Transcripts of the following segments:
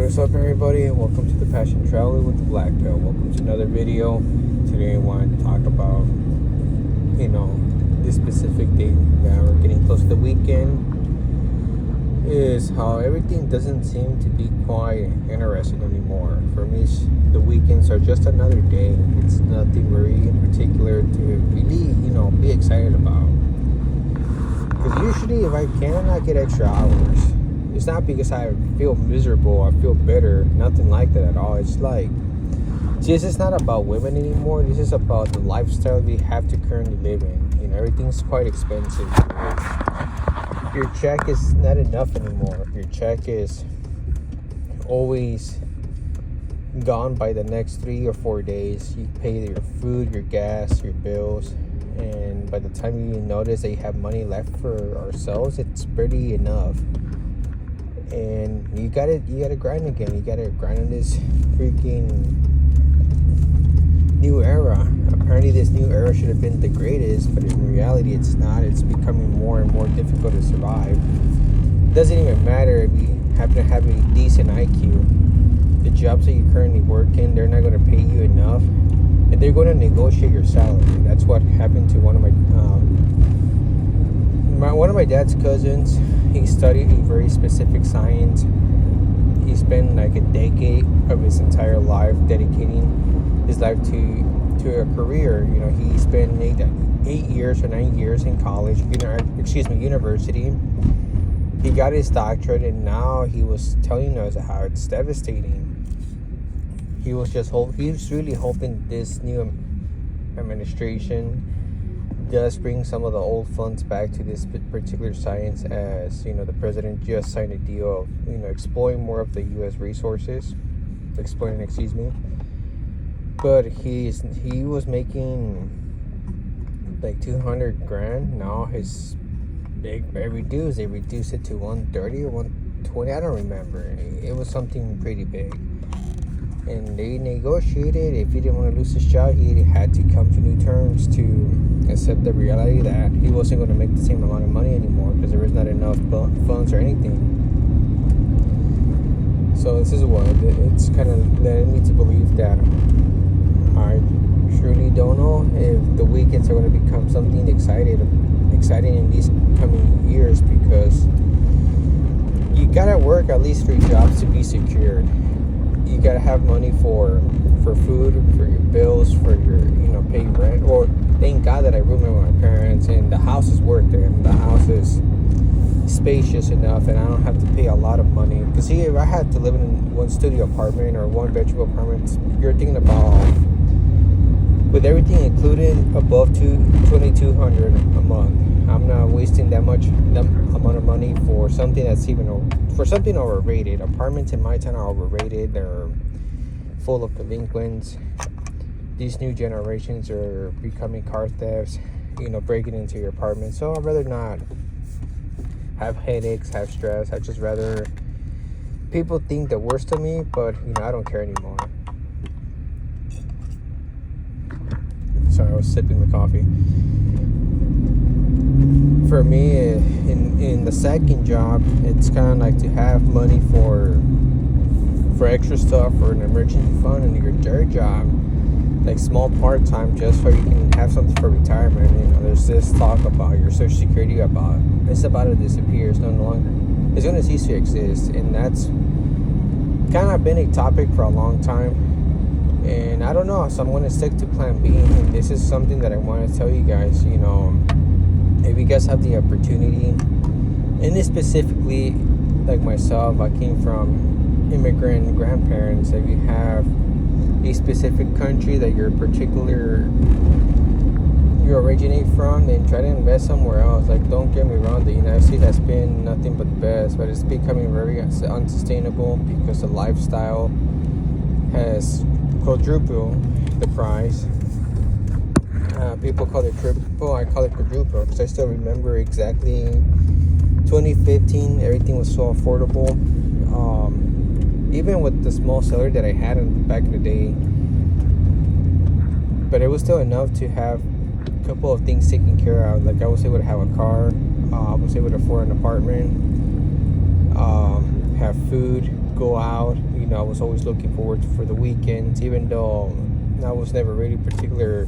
What's up, everybody, and welcome to the Passion Traveler with the Blackpil. Welcome to another video. Today I want to talk about, this specific day that we're getting close to the weekend, is how everything doesn't seem to be quite interesting anymore. For me, the weekends are just another day. It's nothing very in particular to really, be excited about. Because usually if I cannot get extra hours, it's not because I feel miserable, I feel bitter, nothing like that at all. It's like, this is not about women anymore. This is about the lifestyle we have to currently live in. Everything's quite expensive. Your check is not enough anymore. Your check is always gone by the next 3 or 4 days. You pay your food, your gas, your bills, and by the time you notice that you have money left for ourselves, it's barely enough. And you gotta grind again. You gotta grind in this freaking new era. Apparently this new era should have been the greatest, but in reality it's not. It's becoming more and more difficult to survive. It doesn't even matter if you happen to have a decent IQ. The jobs that you currently work in, they're not going to pay you enough, and they're going to negotiate your salary. That's what happened to one of my dad's cousins. He studied a very specific science. He spent like a decade of his entire life dedicating his life to a career. He spent 8 years or 9 years in college, university. He got his doctorate, and now he was telling us how it's devastating. He was really hoping this new administration does bring some of the old funds back to this particular science, as the president just signed a deal of exploring more of the U.S. resources, but he was making like 200 grand. Now they reduced it to 130 or 120. I don't remember. It was something pretty big. And they negotiated. If he didn't want to lose his job, he had to come to new terms to accept the reality that he wasn't going to make the same amount of money anymore because there was not enough funds or anything. So this is what it's kind of led me to believe that I truly don't know if the weekends are going to become something exciting in these coming years, because you gotta work at least 3 jobs to be secured. You gotta have money for food, for your bills, for your pay rent. Or thank God that I roommate with my parents, and the house is worth it, and the house is spacious enough, and I don't have to pay a lot of money. Because see, if I had to live in one studio apartment or one bedroom apartment, you're thinking about, with everything included, above $2,200 a month. I'm not wasting that amount of money for something that's something overrated. Apartments in my town are overrated. They're full of delinquents. These new generations are becoming car thefts, breaking into your apartment. So I'd rather not have headaches, have stress. I'd just rather people think the worst of me, but I don't care anymore. Sorry, I was sipping the coffee. For me, in the second job, it's kind of like to have money for extra stuff, for an emergency fund, and your third job, like small part-time, just so you can have something for retirement. There's this talk about your Social Security it's about to disappear. It's no longer. It's going to cease to exist, and that's kind of been a topic for a long time. And I don't know, so I'm going to stick to Plan B. And this is something that I want to tell you guys. If you guys have the opportunity, and this specifically, like myself, I came from immigrant grandparents. If you have a specific country that you originate from, then try to invest somewhere else. Like, don't get me wrong, the United States has been nothing but the best, but it's becoming very unsustainable because the lifestyle has quadrupled the price. People call it triple. I call it quadruple because I still remember exactly 2015. Everything was so affordable. Even with the small salary that I had back in the day, but it was still enough to have a couple of things taken care of. Like, I was able to have a car. I was able to afford an apartment, have food, go out. I was always looking forward for the weekends, even though I was never really particular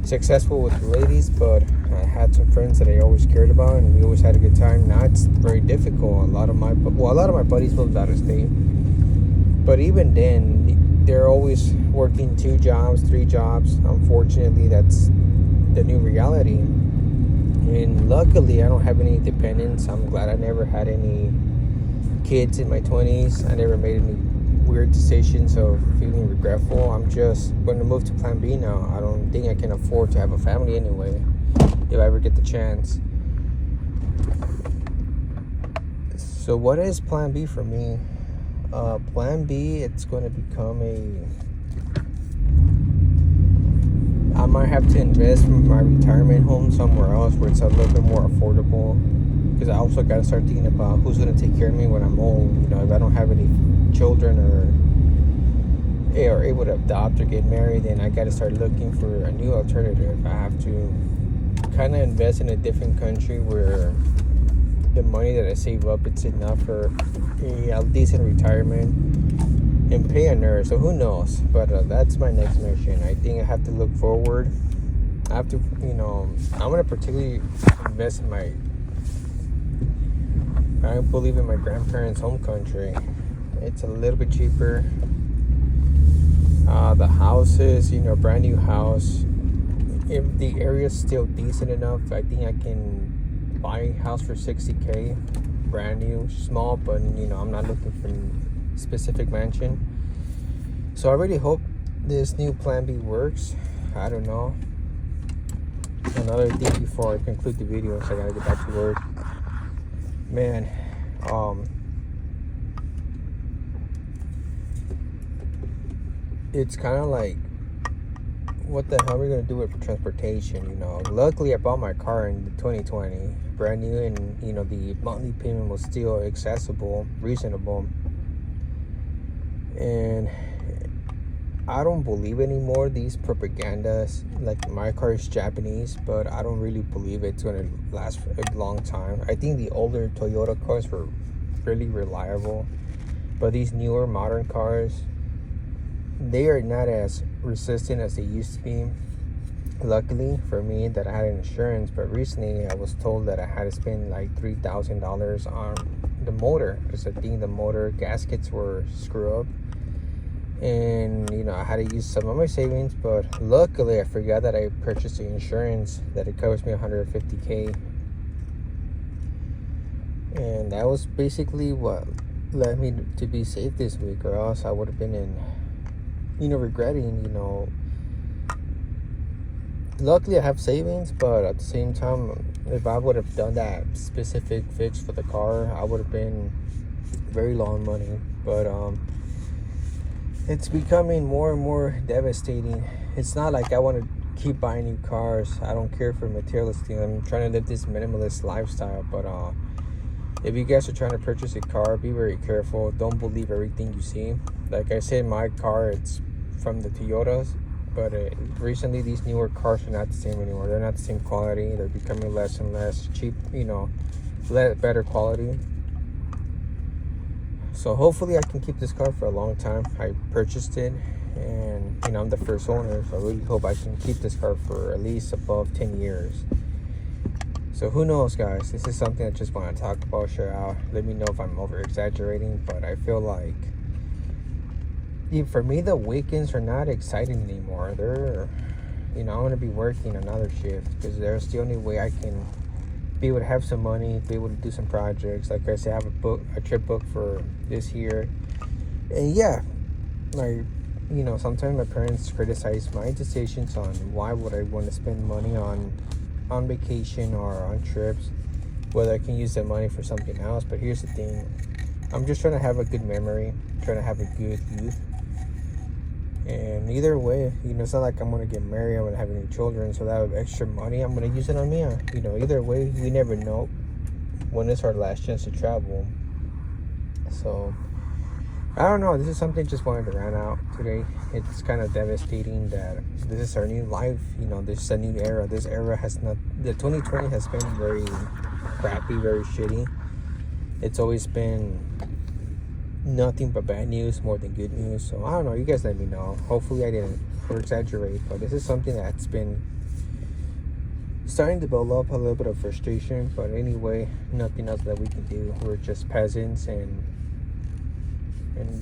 successful with the ladies, but I had some friends that I always cared about, and we always had a good time. Now it's very difficult. A lot of my buddies moved out of state, but even then, they're always working 2 jobs, 3 jobs. Unfortunately, that's the new reality. And luckily, I don't have any dependents. I'm glad I never had any kids in my 20s. I never made any weird decisions of feeling regretful. I'm just going to move to Plan B now. I don't think I can afford to have a family anyway, if I ever get the chance. So what is Plan B for me? Plan B, it's going to become I might have to invest from my retirement home somewhere else where it's a little bit more affordable, because I also got to start thinking about who's going to take care of me when I'm old. If I don't have any children or are able to adopt or get married, then I got to start looking for a new alternative. I have to kind of invest in a different country where the money that I save up, it's enough for a decent retirement and pay a nurse. So who knows? But that's my next mission. I think I have to look forward. I have to, I'm going to particularly invest in I believe in my grandparents' home country. It's a little bit cheaper. The houses, brand new house. If the area's still decent enough, I think I can buy a house for $60K, brand new, small, but I'm not looking for a specific mansion. So I really hope this new Plan B works. I don't know. Another thing before I conclude the video, so I gotta get back to work. Man, it's kind of like, what the hell are we gonna do with transportation? Luckily I bought my car in 2020, brand new, and the monthly payment was still accessible, reasonable. And I don't believe anymore these propagandas, like my car is Japanese, but I don't really believe it's gonna last for a long time. I think the older Toyota cars were really reliable, but these newer modern cars, they are not as resistant as they used to be. Luckily for me that I had insurance, but recently I was told that I had to spend like $3,000 on the motor, because I think the motor gaskets were screwed up, and I had to use some of my savings. But luckily I forgot that I purchased the insurance, that it covers me $150K, and that was basically what led me to be safe this week, or else I would have been regretting. Luckily I have savings, but at the same time, if I would have done that specific fix for the car, I would have been very low on money. But it's becoming more and more devastating. It's not like I want to keep buying new cars. I don't care for materialistic. I'm trying to live this minimalist lifestyle. But if you guys are trying to purchase a car, be very careful. Don't believe everything you see. Like I said, my car, it's from the Toyotas, but recently these newer cars are not the same anymore. They're not the same quality. They're becoming less and less cheap, better quality. So hopefully I can keep this car for a long time. I purchased it, and I'm the first owner, so I really hope I can keep this car for at least above 10 years. So who knows, guys? This is something I just want to talk about, share out. Let me know if I'm over exaggerating, but I feel like, for me, the weekends are not exciting anymore. They're, I'm going to be working another shift, because there's the only way I can be able to have some money, be able to do some projects. Like I said, I have a trip booked for this year. And yeah, sometimes my parents criticize my decisions on why would I want to spend money on vacation or on trips, whether I can use that money for something else. But here's the thing, I'm just trying to have a good memory, trying to have a good youth. And either way, it's not like I'm going to get married, I'm going to have any children, so that extra money, I'm going to use it on me. Either way, we never know when it's our last chance to travel. So, I don't know, this is something I just wanted to rant out today. It's kind of devastating that this is our new life, this is a new era. This era the 2020 has been very crappy, very shitty. It's always been nothing but bad news more than good news. So I don't know. You guys let me know. Hopefully I didn't or exaggerate, but this is something that's been starting to build up a little bit of frustration. But anyway, nothing else that we can do. We're just peasants, and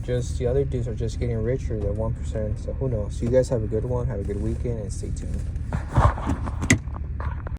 just the other dudes are just getting richer, the 1%. So who knows? So you guys have a good one. Have a good weekend, and stay tuned.